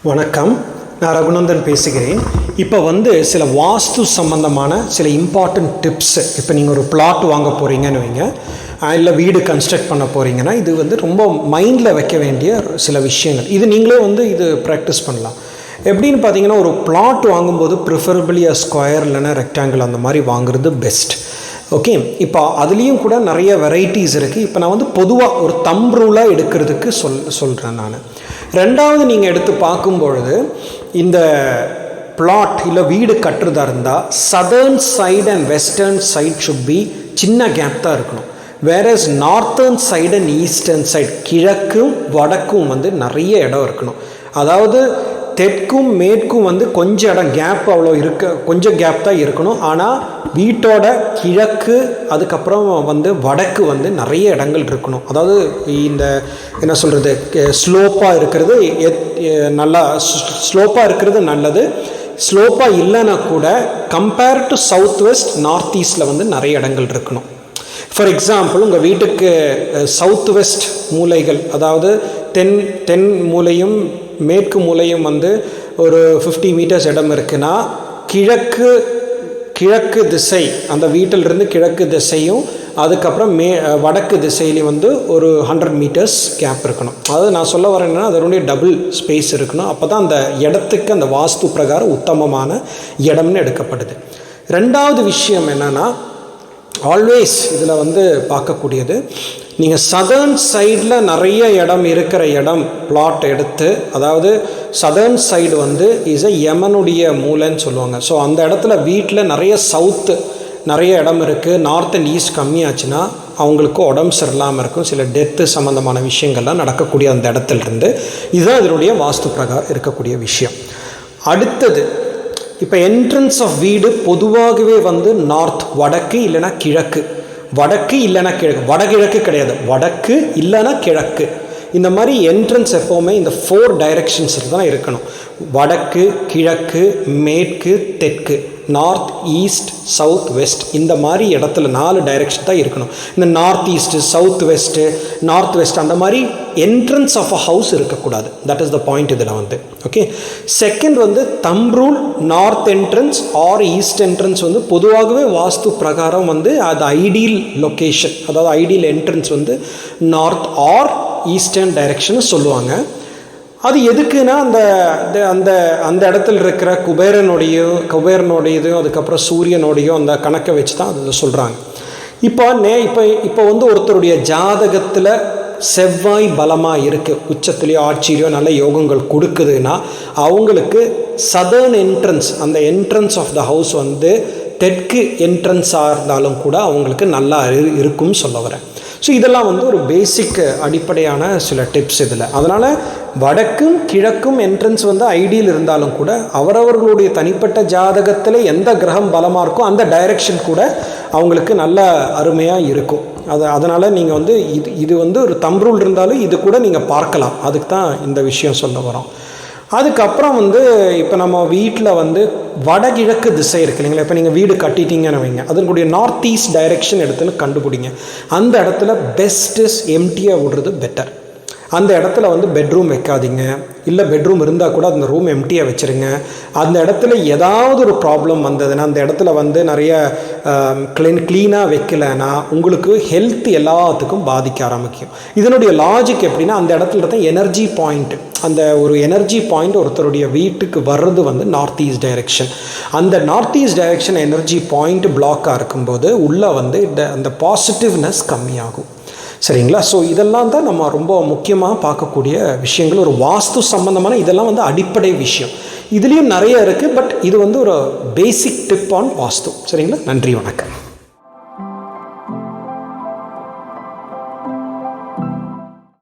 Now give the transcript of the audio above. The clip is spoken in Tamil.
வணக்கம், நான் ரகுநந்தன் பேசுகிறேன். இப்போ சில வாஸ்து சம்பந்தமான சில இம்பார்ட்டன்ட் டிப்ஸு. இப்போ நீங்கள் ஒரு பிளாட் வாங்க போகிறீங்கன்னு வைங்க, இல்லை வீடு கன்ஸ்ட்ரக்ட் பண்ண போகிறீங்கன்னா, இது ரொம்ப மைண்டில் வைக்க வேண்டிய சில விஷயங்கள். இது நீங்களே இது ப்ராக்டிஸ் பண்ணலாம். எப்படின்னு பார்த்தீங்கன்னா, ஒரு பிளாட் வாங்கும்போது ப்ரிஃபரபிளி ஸ்கொயர் இல்லைன்னா ரெக்டாங்கிள் அந்த மாதிரி வாங்குறது பெஸ்ட். ஓகே, இப்போ அதுலேயும் கூட நிறைய வெரைட்டிஸ் இருக்குது. இப்போ நான் பொதுவாக ஒரு தம்ப் ரூலாக எடுக்கிறதுக்கு சொல்கிறேன் நான். ரெண்டாவது, நீங்கள் எடுத்து பார்க்கும்பொழுது இந்த பிளாட் இல்லை வீடு கட்டுறதா இருந்தால் southern side and western side should be சின்ன கேப் தான் இருக்கணும். Whereas northern side and eastern side, கிழக்கும் வடக்கும் நிறைய இடம் இருக்கணும். அதாவது தெற்கும் மேற்கும் கொஞ்சம் இடம் கேப் அவ்வளோ கொஞ்சம் கேப் தான் இருக்கணும். ஆனால் வீட்டோட கிழக்கு அதுக்கப்புறம் வடக்கு நிறைய இடங்கள் இருக்கணும். அதாவது இந்த என்ன சொல்கிறது, ஸ்லோப்பாக இருக்கிறது நல்லா, ஸ்லோப்பாக இருக்கிறது நல்லது. ஸ்லோப்பாக இல்லைன்னா கூட compare to south west north ஈஸ்டில் நிறைய இடங்கள் இருக்கணும். ஃபார் எக்ஸாம்பிள், உங்கள் வீட்டுக்கு சவுத் வெஸ்ட் மூலைகள், அதாவது தென் மூலையும் மேற்கு மூலையும் ஒரு 50 மீட்டர்ஸ் இடம் இருக்குன்னா, கிழக்கு திசை, அந்த வீட்டிலிருந்து கிழக்கு திசையும் அதுக்கப்புறம் வடக்கு திசையிலையும் ஒரு 100 மீட்டர்ஸ் கேப் இருக்கணும். அதாவது நான் சொல்ல வரேன்னா, அதனுடைய டபுள் ஸ்பேஸ் இருக்கணும். அப்போ தான் அந்த இடத்துக்கு அந்த வாஸ்து பிரகாரம் உத்தமமான இடம்னு எடுக்கப்படுது. ரெண்டாவது விஷயம் என்னென்னா, ஆல்வேஸ் இதில் பார்க்கக்கூடியது, நீங்கள் சதர்ன் சைடில் நிறைய இடம் இருக்கிற பிளாட் எடுத்து, அதாவது சதர்ன் சைடு இஸ் யமனுடைய மூலைன்னு சொல்லுவாங்க. ஸோ அந்த இடத்துல வீட்டில் நிறைய சவுத்து நிறைய இடம் இருக்குது, நார்த் அண்ட் ஈஸ்ட் கம்மியாச்சுன்னா அவங்களுக்கு உடம்பு சரியில்லாமல் இருக்கும். சில டெத்து சம்மந்தமான விஷயங்கள்லாம் நடக்கக்கூடிய அந்த இடத்துலேருந்து. இதுதான் இதனுடைய வாஸ்து பிரகாரம் இருக்கக்கூடிய விஷயம். அடுத்தது, இப்போ என்ட்ரன்ஸ் ஆஃப் வீடு பொதுவாகவே நார்த், வடக்கு இல்லைனா கிழக்கு, வடக்கு இல்லைனா கிழக்கு, வடகிழக்கு கிடையாது, வடக்கு இல்லைனா கிழக்கு. இந்த மாதிரி என்ட்ரன்ஸ் எப்போவுமே இந்த 4 டைரெக்ஷன்ஸில் தான் இருக்கணும். வடக்கு, கிழக்கு, மேற்கு, தெற்கு, நார்த், ஈஸ்ட், சவுத், வெஸ்ட், இந்த மாதிரி இடத்துல 4 டைரெக்ஷன் தான் இருக்கணும். இந்த north east, south west, north west அந்த மாதிரி என்ட்ரன்ஸ் ஆஃப் அ ஹவுஸ் இருக்கக்கூடாது. தட் இஸ் த பாயிண்ட் இதில் okay. Second thumb rule, north entrance or east entrance பொதுவாகவே வாஸ்து பிரகாரம் அது ஐடியல் லொக்கேஷன், அதாவது ideal entrance north or eastern direction சொல்லுவாங்க. அது எதுக்குன்னா, அந்த இடத்துல இருக்கிற குபேரனுடையதும் அதுக்கப்புறம் சூரியனுடையும் அந்த கணக்கை வச்சு தான் அது சொல்கிறாங்க. இப்போ ஒருத்தருடைய ஜாதகத்தில் செவ்வாய் பலமாக இருக்குது, உச்சத்துலேயோ ஆட்சியிலையோ நல்ல யோகங்கள் கொடுக்குதுன்னா, அவங்களுக்கு சதர்ன் என்ட்ரன்ஸ், அந்த என்ட்ரன்ஸ் ஆஃப் த ஹவுஸ் தெற்கு என்ட்ரன்ஸாக இருந்தாலும் கூட அவங்களுக்கு நல்லா இருக்கும்னு சொல்ல வரேன். ஸோ இதெல்லாம் ஒரு பேசிக் அடிப்படையான சில டிப்ஸ் இதில். அதனால் வடக்கும் கிழக்கும் என்ட்ரன்ஸ் ஐடியல் இருந்தாலும் கூட அவரவர்களுடைய தனிப்பட்ட ஜாதகத்தில் எந்த கிரகம் பலமாக இருக்கோ அந்த டைரெக்ஷன் கூட அவங்களுக்கு நல்ல அருமையாக இருக்கும். அதனால் நீங்கள் இது ஒரு தம்ப் ரூல் இருந்தாலும் இது கூட நீங்கள் பார்க்கலாம். அதுக்கு தான் இந்த விஷயம் சொல்ல வரோம். அதுக்கப்புறம் இப்போ நம்ம வீட்டில் வடகிழக்கு திசை இருக்கு இல்லைங்களா. இப்போ நீங்கள் வீடு கட்டிட்டீங்கன்னு வைங்க, அதனுடைய நார்த் ஈஸ்ட் டைரெக்ஷன் எடுத்துன்னு கண்டுபிடிங்க. அந்த இடத்துல பெஸ்ட் இஸ் எம்டியாக விடுறது பெட்டர். அந்த இடத்துல பெட்ரூம் வைக்காதீங்க, இல்லை பெட்ரூம் இருந்தால் கூட அந்த ரூம் எம்டியாக வச்சுருங்க. அந்த இடத்துல ஏதாவது ஒரு ப்ராப்ளம் வந்ததுன்னா, அந்த இடத்துல நிறைய க்ளீனாக வைக்கலைன்னா உங்களுக்கு ஹெல்த் எல்லாத்துக்கும் பாதிக்க ஆரம்பிக்கும். இதனுடைய லாஜிக் எப்படின்னா, அந்த இடத்துல தான் எனர்ஜி பாயிண்ட், அந்த ஒரு எனர்ஜி பாயிண்ட் ஒருத்தருடைய வீட்டுக்கு வர்றது நார்த் ஈஸ்ட் டைரெக்ஷன். அந்த north east direction energy point பிளாக்காக இருக்கும்போது உள்ளே அந்த பாசிட்டிவ்னஸ் கம்மியாகும். சரிங்களா. ஸோ இதெல்லாம் தான் நம்ம ரொம்ப முக்கியமாக பார்க்கக்கூடிய விஷயங்கள். ஒரு வாஸ்து சம்பந்தமான இதெல்லாம் அடிப்படை விஷயம். இதுலேயும் நிறைய இருக்குது, பட் இது ஒரு பேசிக் டிப் ஆன் வாஸ்து. சரிங்களா. நன்றி, வணக்கம்.